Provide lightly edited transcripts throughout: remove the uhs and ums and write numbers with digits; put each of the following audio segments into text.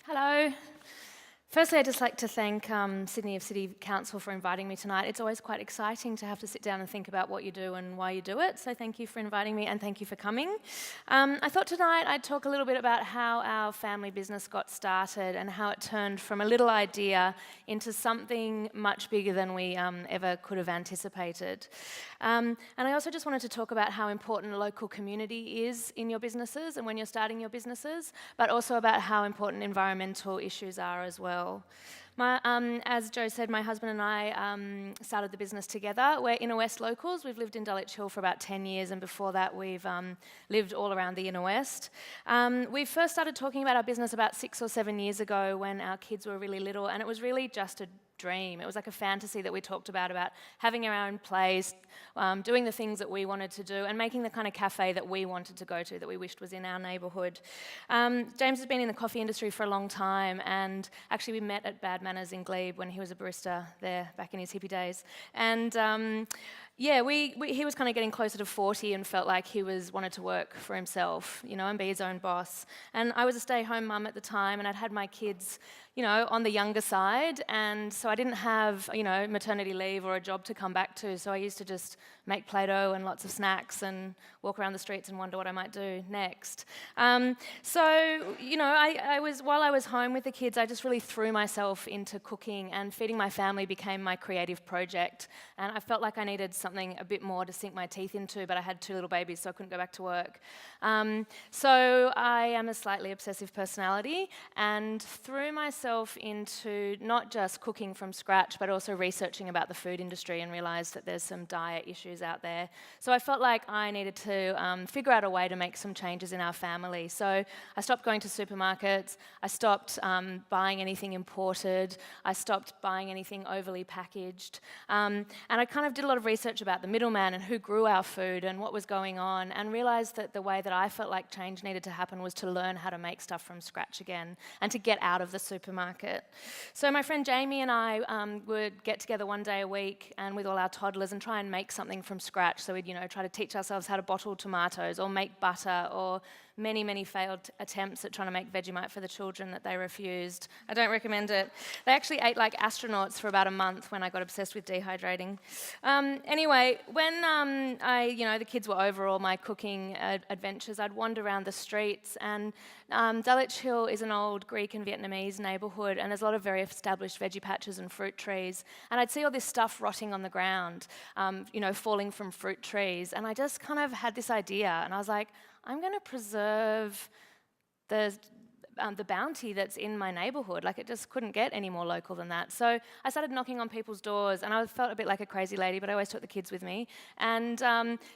Hello. Firstly, I'd just like to thank Sydney City Council for inviting me tonight. It's always quite exciting to have to sit down and think about what you do and why you do it, so thank you for inviting me and thank you for coming. I thought tonight I'd talk a little bit about how our family business got started and how it turned from a little idea into something much bigger than we ever could have anticipated. And I also just wanted to talk about how important local community is in your businesses and when you're starting your businesses, but also about how important environmental issues are as well. As Joe said, my husband and I started the business together. We're Inner West locals. We've lived in Dulwich Hill for about 10 years, and before that we've lived all around the Inner West. We first started talking about our business about 6 or 7 years ago when our kids were really little, and it was really just a dream. It was like a fantasy that we talked about having our own place, doing the things that we wanted to do, and making the kind of cafe that we wanted to go to, that we wished was in our neighbourhood. James has been in the coffee industry for a long time, and actually we met at Bad Manners in Glebe when he was a barista there back in his hippie days. And he was kind of getting closer to 40 and felt like he wanted to work for himself, and be his own boss. And I was a stay-home mum at the time, and I'd had my kids, on the younger side, and so I didn't have, maternity leave or a job to come back to, so I used to just make Play-Doh and lots of snacks and walk around the streets and wonder what I might do next. While I was home with the kids, I just really threw myself into cooking, and feeding my family became my creative project, and I felt like I needed something a bit more to sink my teeth into, but I had 2 little babies, so I couldn't go back to work. So I am a slightly obsessive personality, and threw myself into not just cooking from scratch, but also researching about the food industry, and realised that there's some dire issues out there. So I felt like I needed to figure out a way to make some changes in our family. So I stopped going to supermarkets, I stopped buying anything imported, I stopped buying anything overly packaged, and I kind of did a lot of research about the middleman and who grew our food and what was going on, and realised that the way that I felt like change needed to happen was to learn how to make stuff from scratch again, and to get out of the supermarket. So my friend Jamie and I would get together one day a week and with all our toddlers and try and make something from scratch. So we'd try to teach ourselves how to bottle tomatoes or make butter, or many failed attempts at trying to make Vegemite for the children that they refused. I don't recommend it. They actually ate like astronauts for about a month when I got obsessed with dehydrating. Anyway, when the kids were over all my cooking adventures, I'd wander around the streets, and Dulwich Hill is an old Greek and Vietnamese neighbourhood, and there's a lot of very established veggie patches and fruit trees, and I'd see all this stuff rotting on the ground, falling from fruit trees, and I just kind of had this idea, and I was like, I'm going to preserve the bounty that's in my neighbourhood. Like, it just couldn't get any more local than that. So I started knocking on people's doors, and I felt a bit like a crazy lady, but I always took the kids with me, and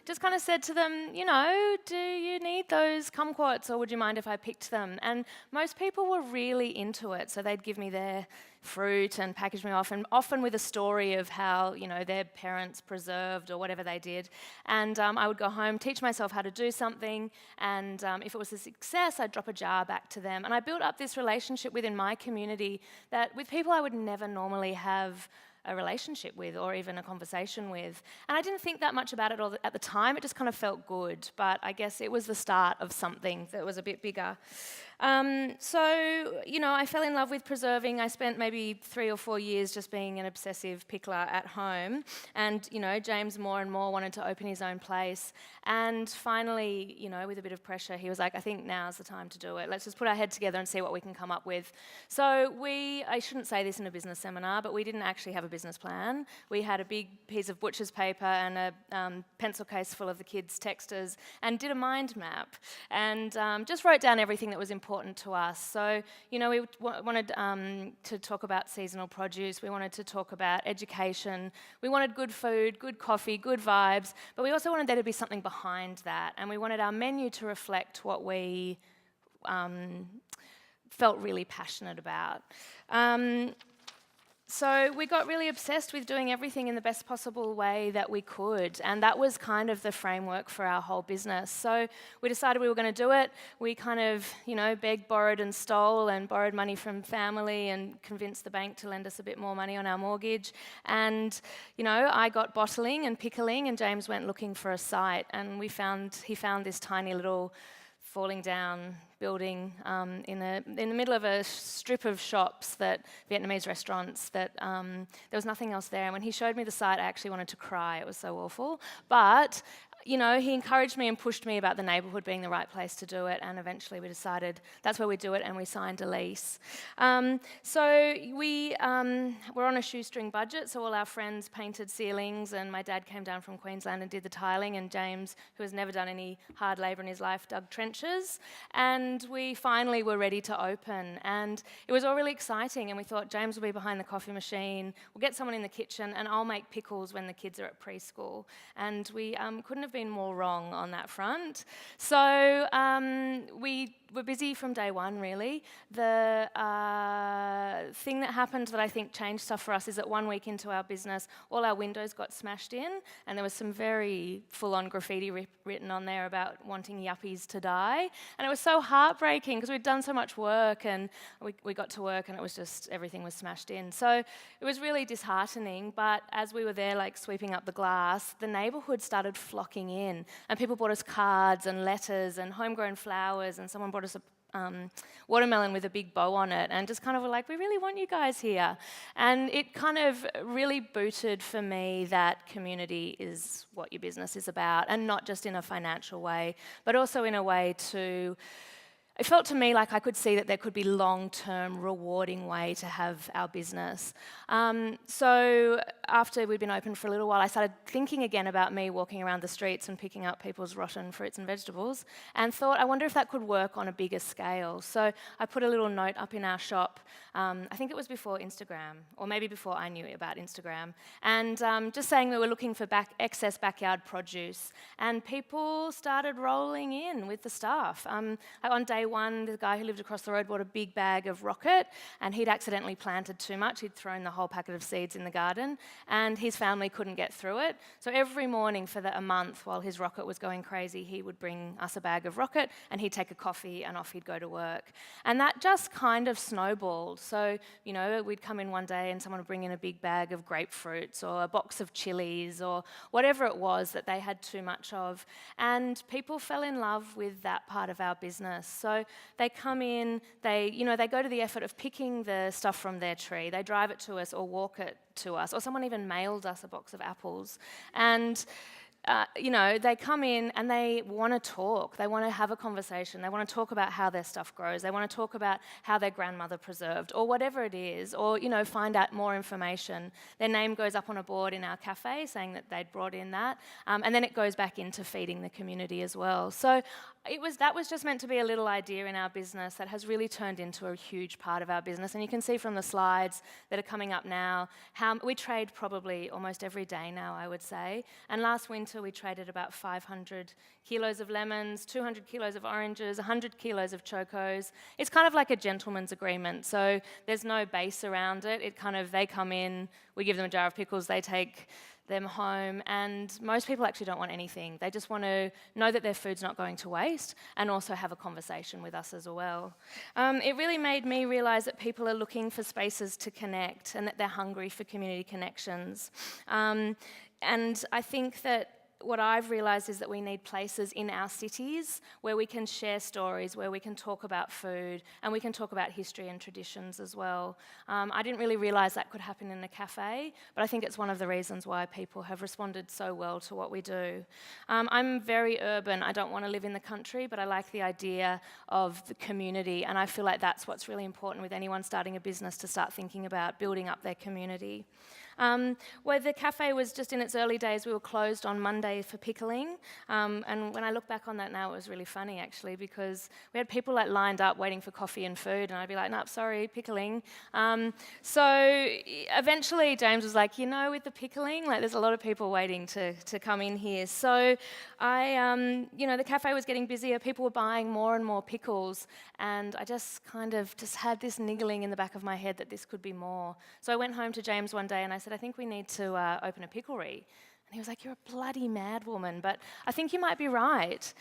just kind of said to them, do you need those kumquats, or would you mind if I picked them? And most people were really into it, so they'd give me their fruit and package me off, and often with a story of how their parents preserved or whatever they did. And I would go home, teach myself how to do something, and if it was a success, I'd drop a jar back to them. And I built up this relationship within my community with people I would never normally have a relationship with or even a conversation with. And I didn't think that much about it at the time. It just kind of felt good, but I guess it was the start of something that was a bit bigger. I fell in love with preserving. I spent maybe 3 or 4 years just being an obsessive pickler at home, and James more and more wanted to open his own place, and finally, with a bit of pressure, he was like, I think now's the time to do it. Let's just put our head together and see what we can come up with. So I shouldn't say this in a business seminar, but we didn't actually have a business plan. We had a big piece of butcher's paper and a pencil case full of the kids' texters, and did a mind map, and just wrote down everything that was important to us. So, we wanted to talk about seasonal produce, we wanted to talk about education, we wanted good food, good coffee, good vibes, but we also wanted there to be something behind that, and we wanted our menu to reflect what we felt really passionate about. So we got really obsessed with doing everything in the best possible way that we could, and that was kind of the framework for our whole business. So we decided we were going to do it. We kind of, begged, borrowed and stole, and borrowed money from family and convinced the bank to lend us a bit more money on our mortgage. And, I got bottling and pickling, and James went looking for a site, and he found this tiny little falling down building in the middle of a strip of shops, that Vietnamese restaurants, that there was nothing else there. And when he showed me the site, I actually wanted to cry. It was so awful. But he encouraged me and pushed me about the neighbourhood being the right place to do it, and eventually we decided that's where we do it, and we signed a lease. So we were on a shoestring budget, so all our friends painted ceilings, and my dad came down from Queensland and did the tiling, and James, who has never done any hard labour in his life, dug trenches, and we finally were ready to open. And it was all really exciting, and we thought James will be behind the coffee machine, we'll get someone in the kitchen, and I'll make pickles when the kids are at preschool. And we couldn't have been more wrong on that front. So we were busy from day one, really. The thing that happened that I think changed stuff for us is that 1 week into our business, all our windows got smashed in, and there was some very full-on graffiti written on there about wanting yuppies to die. And it was so heartbreaking because we'd done so much work, and we got to work and it was just, everything was smashed in. So it was really disheartening, but as we were there like sweeping up the glass, the neighbourhood started flocking in, and people brought us cards and letters and homegrown flowers, and someone brought us a watermelon with a big bow on it, and just kind of were like, we really want you guys here. And it kind of really booted for me that community is what your business is about, and not just in a financial way, but also in a way to, it felt to me like I could see that there could be long-term, rewarding way to have our business. So after we'd been open for a little while, I started thinking again about me walking around the streets and picking up people's rotten fruits and vegetables, and thought, I wonder if that could work on a bigger scale. So I put a little note up in our shop. I think it was before Instagram, or maybe before I knew about Instagram, and just saying we were looking for excess backyard produce, and people started rolling in with the stuff. On day one, the guy who lived across the road bought a big bag of rocket, and he'd accidentally planted too much. He'd thrown the whole packet of seeds in the garden, and his family couldn't get through it. So every morning for a month, while his rocket was going crazy, he would bring us a bag of rocket, and he'd take a coffee, and off he'd go to work. And that just kind of snowballed. So, we'd come in one day and someone would bring in a big bag of grapefruits or a box of chilies or whatever it was that they had too much of. And people fell in love with that part of our business. So they come in, they go to the effort of picking the stuff from their tree. They drive it to us or walk it to us, or someone even mailed us a box of apples. And they come in and they want to talk. They want to have a conversation. They want to talk about how their stuff grows. They want to talk about how their grandmother preserved, or whatever it is, or, find out more information. Their name goes up on a board in our cafe saying that they'd brought in that, and then it goes back into feeding the community as well. So that was just meant to be a little idea in our business that has really turned into a huge part of our business. And you can see from the slides that are coming up now how we trade probably almost every day now, I would say. And last winter we traded about 500 kilos of lemons, 200 kilos of oranges, 100 kilos of chocos. It's kind of like a gentleman's agreement. So there's no base around it. They come in, we give them a jar of pickles, they take them home, and most people actually don't want anything. They just want to know that their food's not going to waste, and also have a conversation with us as well. It really made me realise that people are looking for spaces to connect, and that they're hungry for community connections. And I think that what I've realised is that we need places in our cities where we can share stories, where we can talk about food, and we can talk about history and traditions as well. I didn't really realise that could happen in a cafe, but I think it's one of the reasons why people have responded so well to what we do. I'm very urban. I don't want to live in the country, but I like the idea of the community, and I feel like that's what's really important with anyone starting a business, to start thinking about building up their community. Where the cafe was just in its early days, we were closed on Monday for pickling. And when I look back on that now, it was really funny, actually, because we had people lined up waiting for coffee and food, and I'd be like, nope, sorry, pickling. So eventually James was like, with the pickling, there's a lot of people waiting to come in here. So the cafe was getting busier, people were buying more and more pickles, and I just had this niggling in the back of my head that this could be more. So I went home to James one day and I said, I think we need to open a picklery. And he was like, "You're a bloody mad woman, but I think you might be right."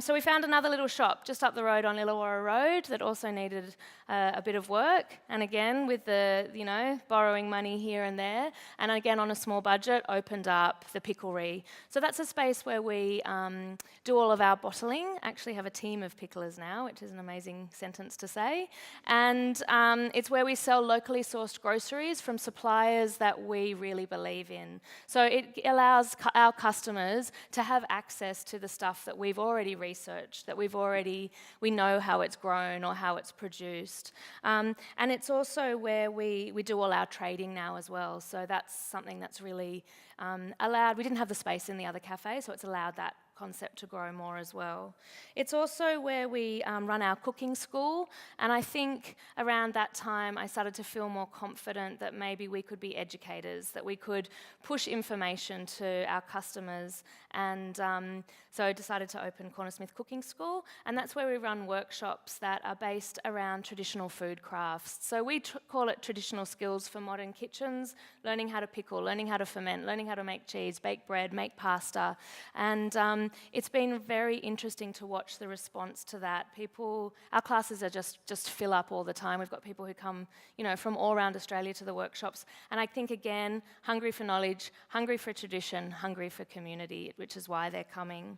So we found another little shop just up the road on Illawarra Road that also needed a bit of work. And again, with the, borrowing money here and there, and again on a small budget, opened up the picklery. So that's a space where we do all of our bottling. Actually have a team of picklers now, which is an amazing sentence to say. And it's where we sell locally sourced groceries from suppliers that we really believe in. So it allows our customers to have access to the stuff that we've already researched, that we know how it's grown or how it's produced. And it's also where we do all our trading now as well. So that's something that's really allowed. We didn't have the space in the other cafe, so it's allowed that concept to grow more as well. It's also where we run our cooking school, and I think around that time I started to feel more confident that maybe we could be educators, that we could push information to our customers, and so I decided to open Cornersmith Cooking School, and that's where we run workshops that are based around traditional food crafts. So we call it traditional skills for modern kitchens, learning how to pickle, learning how to ferment, learning how to make cheese, bake bread, make pasta, and it's been very interesting to watch the response to that. Our classes are just fill up all the time. We've got people who come, from all around Australia to the workshops. And I think, again, hungry for knowledge, hungry for tradition, hungry for community, which is why they're coming.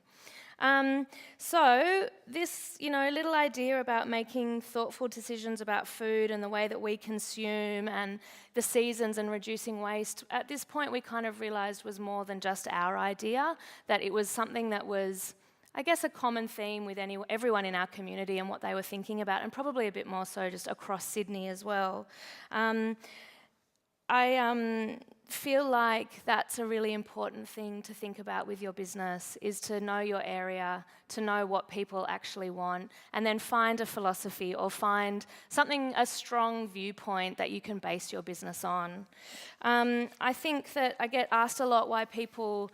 So this, little idea about making thoughtful decisions about food and the way that we consume and the seasons and reducing waste, at this point we kind of realised was more than just our idea, that it was something that was, I guess, a common theme with everyone in our community and what they were thinking about, and probably a bit more so just across Sydney as well. I feel like that's a really important thing to think about with your business, is to know your area, to know what people actually want, and then find a philosophy or find a strong viewpoint that you can base your business on. I think that I get asked a lot why people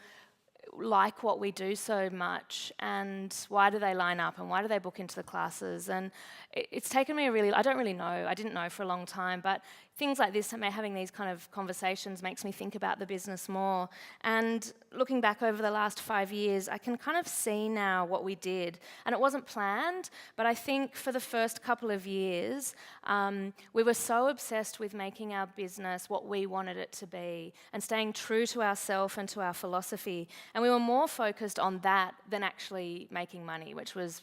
like what we do so much, and why do they line up, and why do they book into the classes, and it's taken me I don't really know, I didn't know for a long time, but things like this, having these kind of conversations makes me think about the business more. And looking back over the last 5 years, I can kind of see now what we did. And it wasn't planned, but I think for the first couple of years, we were so obsessed with making our business what we wanted it to be and staying true to ourselves and to our philosophy. And we were more focused on that than actually making money, which was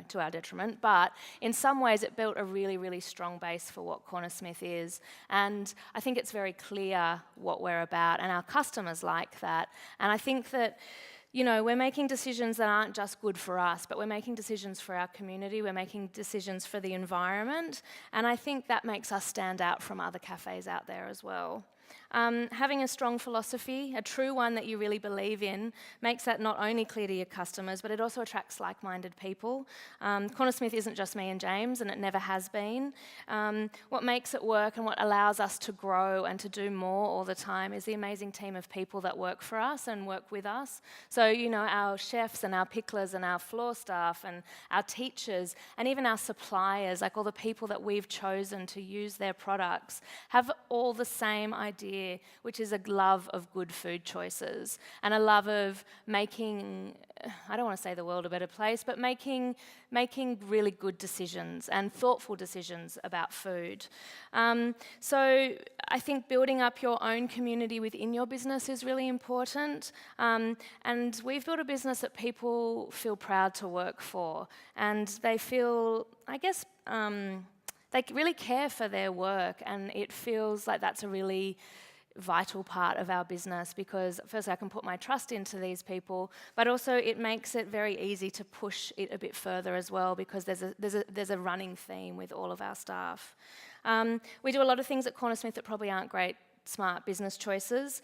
to our detriment, but in some ways it built a really, really strong base for what Cornersmith is, and I think it's very clear what we're about, and our customers like that, and I think that we're making decisions that aren't just good for us, but we're making decisions for our community, we're making decisions for the environment, and I think that makes us stand out from other cafes out there as well. Having a strong philosophy, a true one that you really believe in, makes that not only clear to your customers, but it also attracts like-minded people. Cornersmith isn't just me and James, and it never has been. What makes it work and what allows us to grow and to do more all the time is the amazing team of people that work for us and work with us. So, our chefs and our picklers and our floor staff and our teachers and even our suppliers, like all the people that we've chosen to use their products, have all the same idea, which is a love of good food choices and a love of making, I don't want to say the world a better place, but making really good decisions and thoughtful decisions about food. So I think building up your own community within your business is really important. And we've built a business that people feel proud to work for, and they feel, I guess, they really care for their work, and it feels like that's a really vital part of our business, because firstly I can put my trust into these people, but also it makes it very easy to push it a bit further as well, because there's a running theme with all of our staff. We do a lot of things at Cornersmith that probably aren't great smart business choices,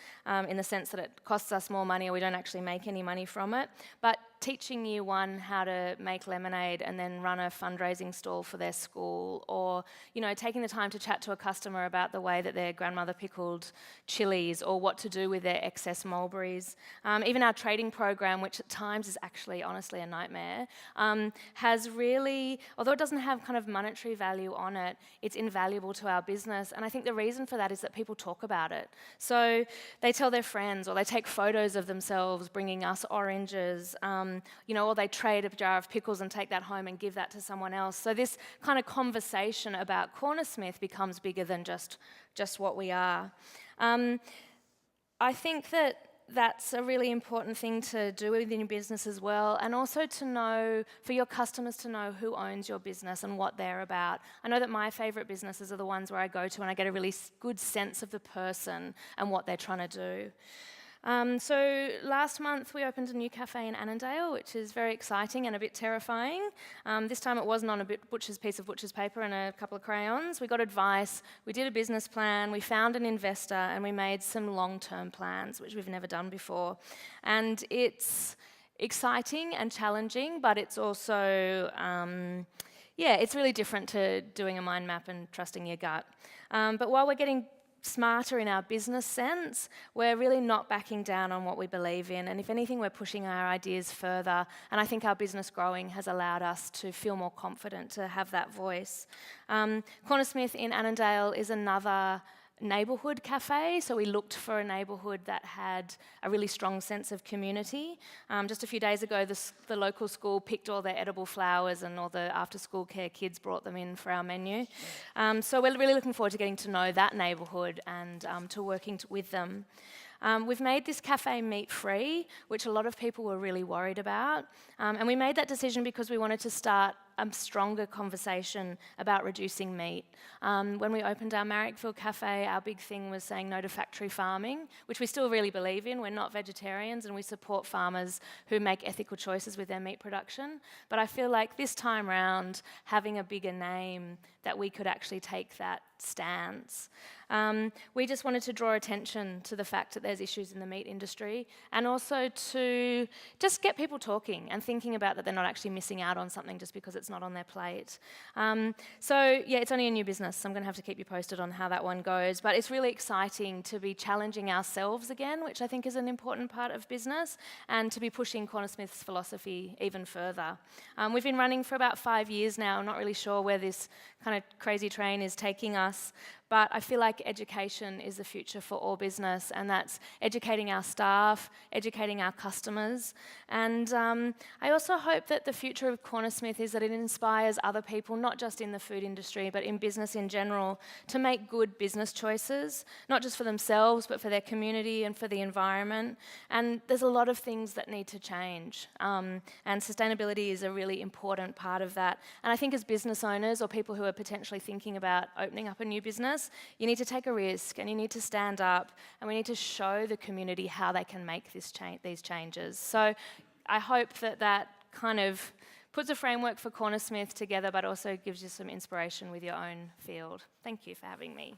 in the sense that it costs us more money or we don't actually make any money from it, but teaching year one how to make lemonade and then run a fundraising stall for their school, or taking the time to chat to a customer about the way that their grandmother pickled chilies, or what to do with their excess mulberries. Even our trading program, which at times is actually honestly a nightmare, has really, although it doesn't have kind of monetary value on it, it's invaluable to our business. And I think the reason for that is that people talk about it. So they tell their friends, or they take photos of themselves bringing us oranges, or they trade a jar of pickles and take that home and give that to someone else. So this kind of conversation about Cornersmith becomes bigger than just what we are. I think that's a really important thing to do within your business as well, and also to know, for your customers to know who owns your business and what they're about. I know that my favourite businesses are the ones where I go to and I get a really good sense of the person and what they're trying to do. So last month we opened a new cafe in Annandale, which is very exciting and a bit terrifying. This time it wasn't on a piece of butcher's paper and a couple of crayons. We got advice, we did a business plan, we found an investor, and we made some long-term plans, which we've never done before. And it's exciting and challenging, but it's also, it's really different to doing a mind map and trusting your gut. But while we're getting smarter in our business sense, we're really not backing down on what we believe in, and if anything, we're pushing our ideas further, and I think our business growing has allowed us to feel more confident to have that voice. Cornersmith in Annandale is another neighbourhood cafe, so we looked for a neighbourhood that had a really strong sense of community. Just a few days ago, the local school picked all their edible flowers, and all the after-school care kids brought them in for our menu. So we're really looking forward to getting to know that neighbourhood and to working with them. We've made this cafe meat-free, which a lot of people were really worried about, and we made that decision because we wanted to start a stronger conversation about reducing meat. When we opened our Marrickville cafe, our big thing was saying no to factory farming, which we still really believe in. We're not vegetarians, and we support farmers who make ethical choices with their meat production. But I feel like this time round, having a bigger name, that we could actually take that stance. We just wanted to draw attention to the fact that there's issues in the meat industry, and also to just get people talking and thinking about that they're not actually missing out on something just because it's not on their plate. It's only a new business, so I'm going to have to keep you posted on how that one goes, but it's really exciting to be challenging ourselves again, which I think is an important part of business, and to be pushing Cornersmith's philosophy even further. We've been running for about 5 years now. I'm not really sure where this kind of crazy train is taking us, but I feel like education is the future for all business, and that's educating our staff, educating our customers. And I also hope that the future of Cornersmith is that it inspires other people, not just in the food industry, but in business in general, to make good business choices, not just for themselves, but for their community and for the environment. And there's a lot of things that need to change, and sustainability is a really important part of that. And I think as business owners, or people who are potentially thinking about opening up a new business, you need to take a risk, and you need to stand up, and we need to show the community how they can make these changes. So I hope that kind of puts a framework for Cornersmith together, but also gives you some inspiration with your own field. Thank you for having me.